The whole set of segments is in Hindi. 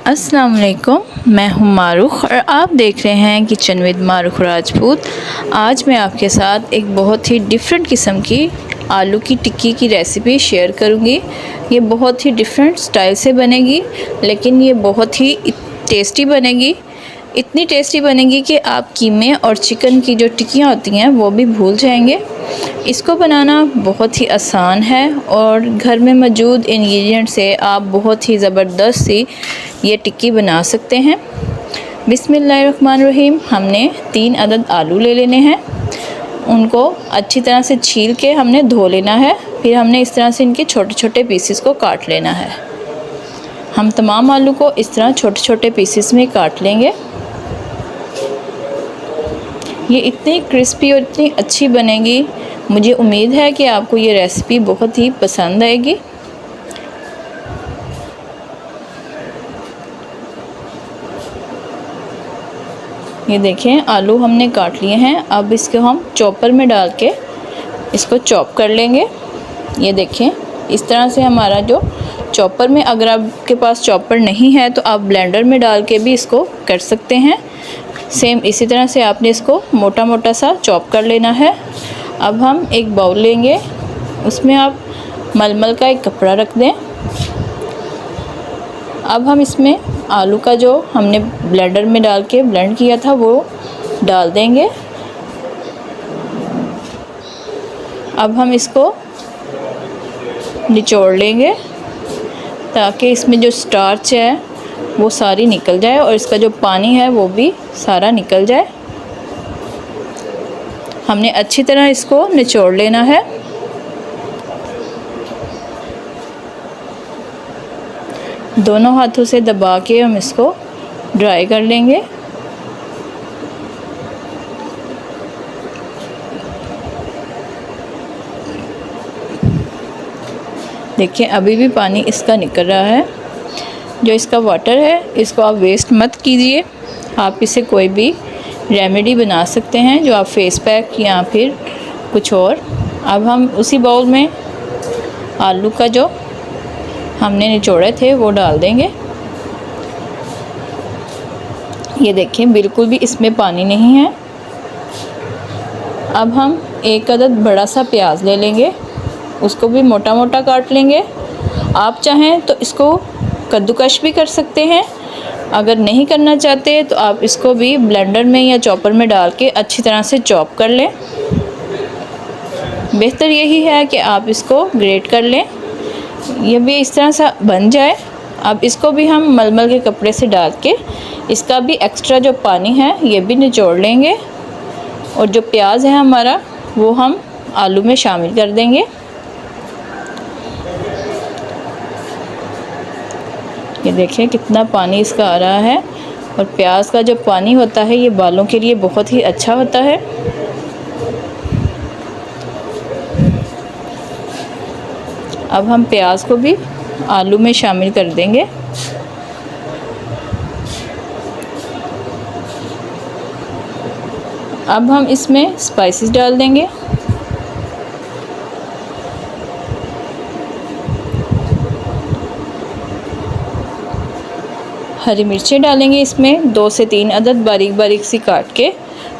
अस्सलाम वालेकुम, मैं हूं मारूख और आप देख रहे हैं किचन विद मारूख राजपूत। आज मैं आपके साथ एक बहुत ही डिफरेंट किस्म की आलू की टिक्की की रेसिपी शेयर करूंगी। ये बहुत ही डिफरेंट स्टाइल से बनेगी, लेकिन ये बहुत ही टेस्टी बनेगी। इतनी टेस्टी बनेगी कि आप कीमे और चिकन की जो टिक्कियाँ होती हैं वो भी भूल जाएंगे। इसको बनाना बहुत ही आसान है और घर में मौजूद इंग्रेडिएंट से आप बहुत ही ज़बरदस्त सी ये टिक्की बना सकते हैं। बिस्मिल्लाहिर्रहमानिर्रहीम। हमने 3 अदद आलू ले लेने हैं। उनको अच्छी तरह से छील के हमने धो लेना है। फिर हमने इस तरह से इनके छोटे छोटे पीसेस को काट लेना है। हम तमाम आलू को इस तरह छोटे छोटे पीसेस में काट लेंगे। ये इतनी क्रिस्पी और इतनी अच्छी बनेगी, मुझे उम्मीद है कि आपको ये रेसिपी बहुत ही पसंद आएगी। ये देखें, आलू हमने काट लिए हैं। अब इसको हम चॉपर में डाल के इसको चॉप कर लेंगे। ये देखें, इस तरह से हमारा जो चॉपर में, अगर आपके पास चॉपर नहीं है तो आप ब्लेंडर में डाल के भी इसको कर सकते हैं। सेम इसी तरह से आपने इसको मोटा मोटा सा चॉप कर लेना है। अब हम एक बाउल लेंगे, उसमें आप मलमल का एक कपड़ा रख दें। अब हम इसमें आलू का जो हमने ब्लेंडर में डाल के ब्लेंड किया था वो डाल देंगे। अब हम इसको निचोड़ लेंगे ताकि इसमें जो स्टार्च है वो सारी निकल जाए और इसका जो पानी है वो भी सारा निकल जाए। हमने अच्छी तरह इसको निचोड़ लेना है। दोनों हाथों से दबा के हम इसको ड्राई कर लेंगे। देखिए, अभी भी पानी इसका निकल रहा है। जो इसका वाटर है इसको आप वेस्ट मत कीजिए। आप इसे कोई भी रेमेडी बना सकते हैं, जो आप फेस पैक या फिर कुछ और। अब हम उसी बाउल में आलू का जो हमने निचोड़े थे वो डाल देंगे। ये देखें, बिल्कुल भी इसमें पानी नहीं है। अब हम एक अदद बड़ा सा प्याज ले लेंगे, उसको भी मोटा मोटा काट लेंगे। आप चाहें तो इसको कद्दूकश भी कर सकते हैं। अगर नहीं करना चाहते तो आप इसको भी ब्लेंडर में या चॉपर में डाल के अच्छी तरह से चॉप कर लें। बेहतर यही है कि आप इसको ग्रेट कर लें। ये भी इस तरह से बन जाए। अब इसको भी हम मलमल के कपड़े से डाल के इसका भी एक्स्ट्रा जो पानी है ये भी निचोड़ लेंगे और जो प्याज है हमारा वो हम आलू में शामिल कर देंगे। ये देखिए कितना पानी इसका आ रहा है और प्याज का जो पानी होता है ये बालों के लिए बहुत ही अच्छा होता है। अब हम प्याज को भी आलू में शामिल कर देंगे। अब हम इसमें स्पाइसेस डाल देंगे। हरी मिर्चें डालेंगे इसमें 2 से 3 अदद बारीक बारीक सी काट के।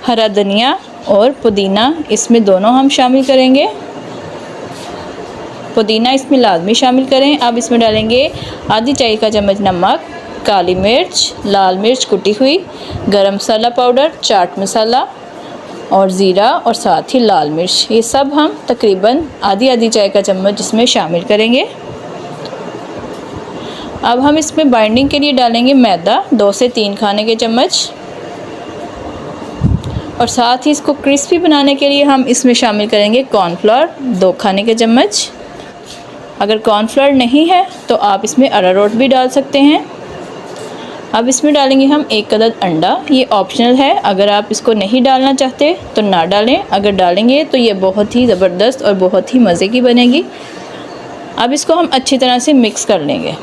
हरा धनिया और पुदीना इसमें दोनों हम शामिल करेंगे। पुदीना इसमें लाजमी शामिल करें। अब इसमें डालेंगे आधी चाय का चम्मच नमक, काली मिर्च, लाल मिर्च कुटी हुई, गरम मसाला पाउडर, चाट मसाला और ज़ीरा और साथ ही लाल मिर्च। ये सब हम तकरीबन आधी आधी चाय का चम्मच इसमें शामिल करेंगे। अब हम इसमें बाइंडिंग के लिए डालेंगे मैदा 2 से 3 खाने के चम्मच और साथ ही इसको क्रिस्पी बनाने के लिए हम इसमें शामिल करेंगे कॉर्नफ्लोर 2 खाने के चम्मच। अगर कॉर्नफ्लोर नहीं है तो आप इसमें अरारोट भी डाल सकते हैं। अब इसमें डालेंगे हम 1 अदद अंडा। ये ऑप्शनल है, अगर आप इसको नहीं डालना चाहते तो ना डालें। अगर डालेंगे तो ये बहुत ही ज़बरदस्त और बहुत ही मज़े की बनेगी। अब इसको हम अच्छी तरह से मिक्स कर लेंगे।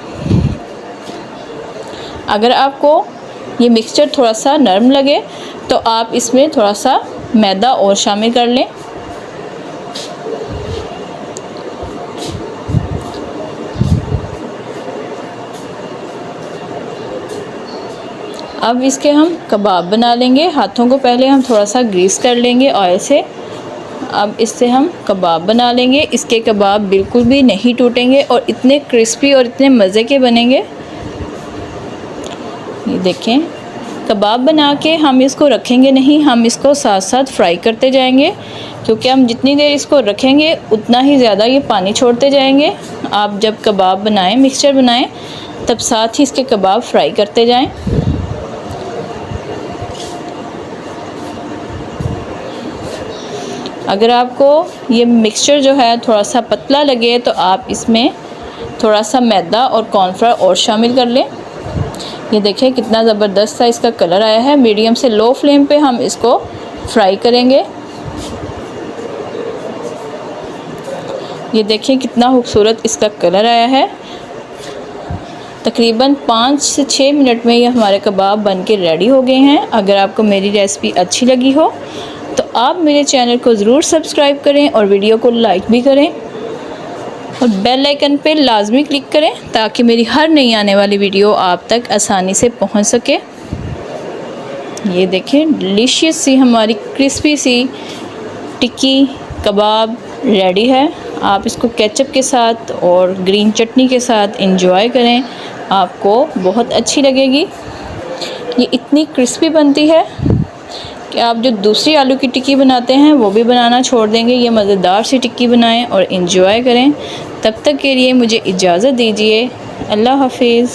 अगर आपको ये मिक्सचर थोड़ा सा नरम लगे तो आप इसमें थोड़ा सा मैदा और शामिल कर लें। अब इसके हम कबाब बना लेंगे। हाथों को पहले हम थोड़ा सा ग्रीस कर लेंगे ऑयल से। अब इससे हम कबाब बना लेंगे। इसके कबाब बिल्कुल भी नहीं टूटेंगे और इतने क्रिस्पी और इतने मज़े के बनेंगे। ये देखें, कबाब बना के हम इसको रखेंगे नहीं, हम इसको साथ साथ फ्राई करते जाएंगे, क्योंकि हम जितनी देर इसको रखेंगे उतना ही ज़्यादा ये पानी छोड़ते जाएंगे। आप जब कबाब बनाएं, मिक्सचर बनाएं, तब साथ ही इसके कबाब फ्राई करते जाएं। अगर आपको ये मिक्सचर जो है थोड़ा सा पतला लगे तो आप इसमें थोड़ा सा मैदा और कॉर्नफ्लोर और शामिल कर लें। ये देखिए कितना ज़बरदस्त सा इसका कलर आया है। मीडियम से लो फ्लेम पे हम इसको फ्राई करेंगे। ये देखिए कितना खूबसूरत इसका कलर आया है। तकरीबन 5 से 6 मिनट में ये हमारे कबाब बन के रेडी हो गए हैं। अगर आपको मेरी रेसिपी अच्छी लगी हो तो आप मेरे चैनल को ज़रूर सब्सक्राइब करें और वीडियो को लाइक भी करें और बेल आइकन पे लाजमी क्लिक करें, ताकि मेरी हर नई आने वाली वीडियो आप तक आसानी से पहुंच सके। ये देखें, डिलीशियस सी हमारी क्रिस्पी सी टिक्की कबाब रेडी है। आप इसको केचप के साथ और ग्रीन चटनी के साथ एंजॉय करें, आपको बहुत अच्छी लगेगी। ये इतनी क्रिस्पी बनती है कि आप जो दूसरी आलू की टिक्की बनाते हैं वो भी बनाना छोड़ देंगे। ये मज़ेदार सी टिक्की बनाएं और एंजॉय करें। तब तक के लिए मुझे इजाज़त दीजिए। अल्लाह हाफिज़।